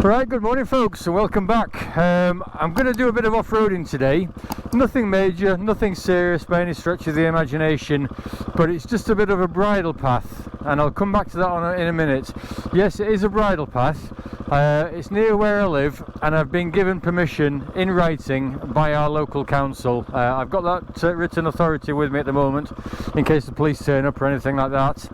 Right, good morning folks and welcome back. I'm going to do a bit of off-roading today. Nothing major, nothing serious by any stretch of the imagination, but it's just a bit of a bridle path, and I'll come back to that in a minute. Yes, it is a bridle path. It's near where I live, and I've been given permission in writing by our local council. I've got that written authority with me at the moment in case the police turn up or anything like that.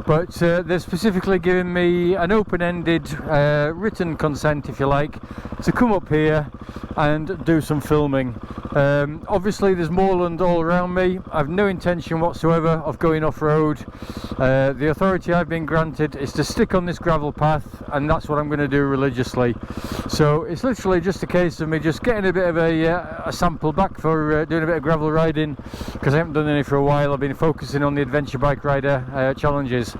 But they're specifically giving me an open-ended written consent, if you like, to come up here and do some filming. Obviously there's moorland all around me. I've no intention whatsoever of going off-road. The authority I've been granted is to stick on this gravel path, and that's what I'm going to do religiously. So it's literally just a case of me just getting a bit of a sample back for doing a bit of gravel riding, because I haven't done any for a while. I've been focusing on the adventure bike rider challenges.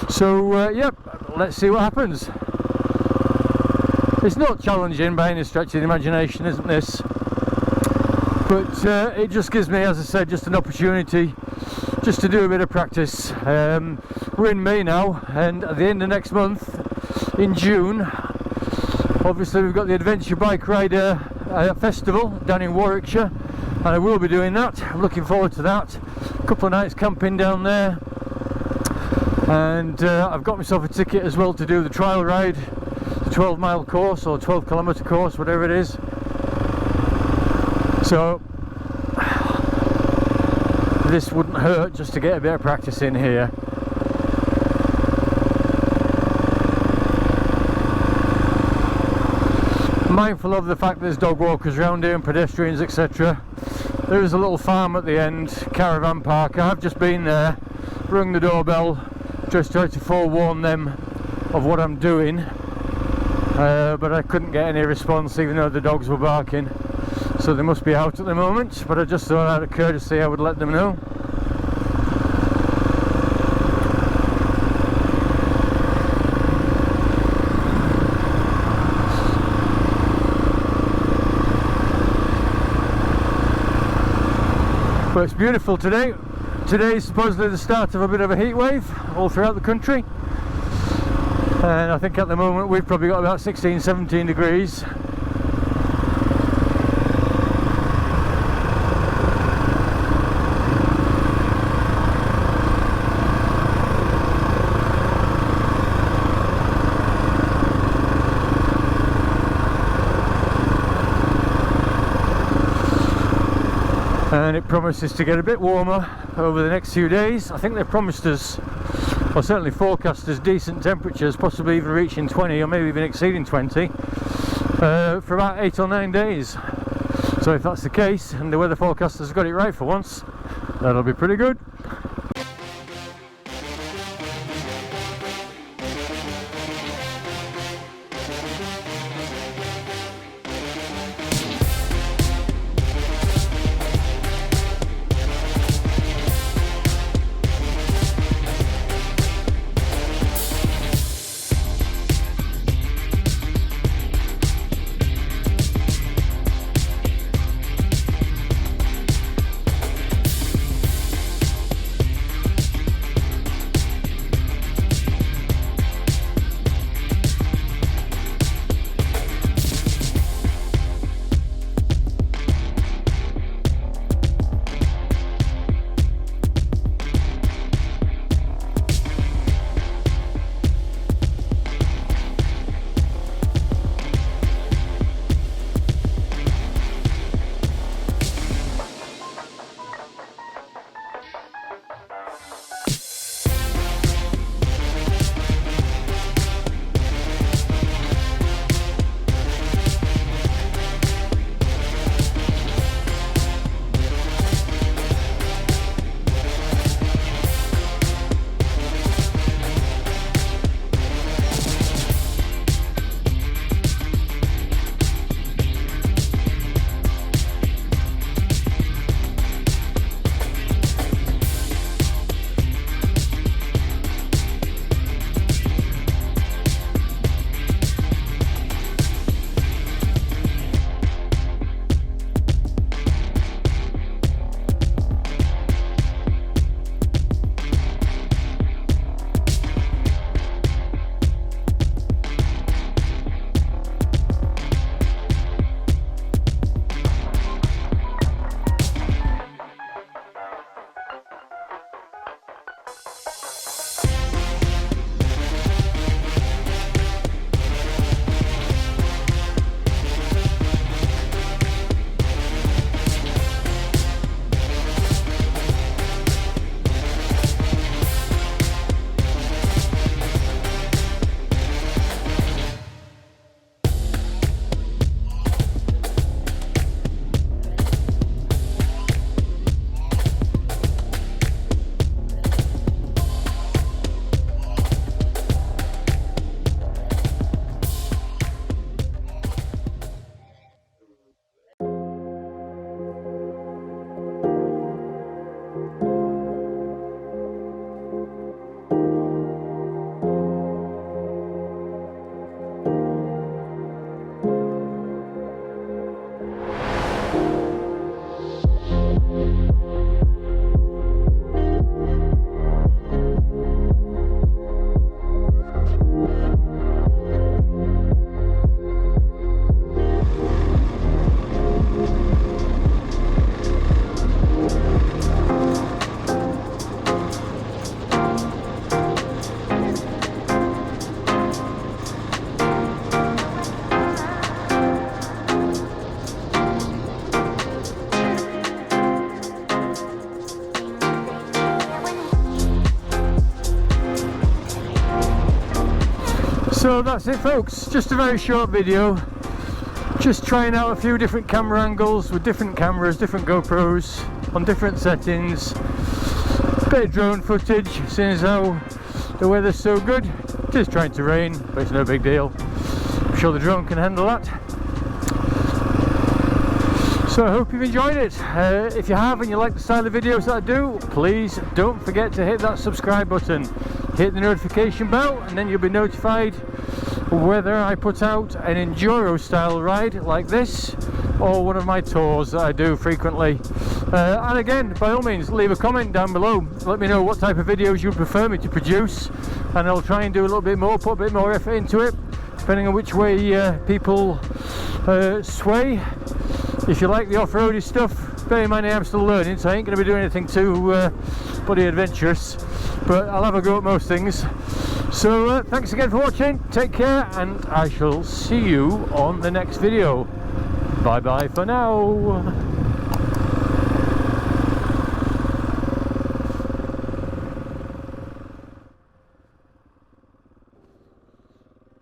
So yep, let's see what happens. It's not challenging by any stretch of the imagination, isn't this? But it just gives me, as I said, just an opportunity just to do a bit of practice. We're in May now, and at the end of next month, in June, obviously we've got the Adventure Bike Rider Festival down in Warwickshire, and I will be doing that. I'm looking forward to that. A couple of nights camping down there, and I've got myself a ticket as well to do the trial ride, the 12-mile course or 12-kilometre course, whatever it is. So this wouldn't hurt just to get a bit of practice in here. Mindful of the fact there's dog walkers around here and pedestrians, etc. There is a little farm at the end, caravan park. I have just been there, rung the doorbell, just tried to forewarn them of what I'm doing, but I couldn't get any response even though the dogs were barking. So they must be out at the moment, but I just thought out of courtesy I would let them know. But it's beautiful today. Today is supposedly the start of a bit of a heat wave all throughout the country. And I think at the moment we've probably got about 16-17 degrees. And it promises to get a bit warmer over the next few days. I think they've promised us, or certainly forecast us, decent temperatures, possibly even reaching 20 or maybe even exceeding 20 for about 8 or 9 days. So if that's the case, and the weather forecasters got it right for once, that'll be pretty good. that's it folks, just a very short video, just trying out a few different camera angles with different cameras, different GoPros on different settings, bit of drone footage seeing as how the weather's so good. It is trying to rain, but it's no big deal, I'm sure the drone can handle that. So I hope you've enjoyed it. If you have and you like the style of videos that I do, please don't forget to hit that subscribe button, hit the notification bell, and then you'll be notified whether I put out an Enduro style ride like this or one of my tours that I do frequently. And again, by all means, leave a comment down below, let me know what type of videos you prefer me to produce, and I'll try and do a little bit more, put a bit more effort into it, depending on which way people sway. If you like the off-roady stuff, bear in mind I am still learning, so I ain't going to be doing anything too bloody adventurous, but I'll have a go at most things. So thanks again for watching, take care, and I shall see you on the next video. Bye bye for now.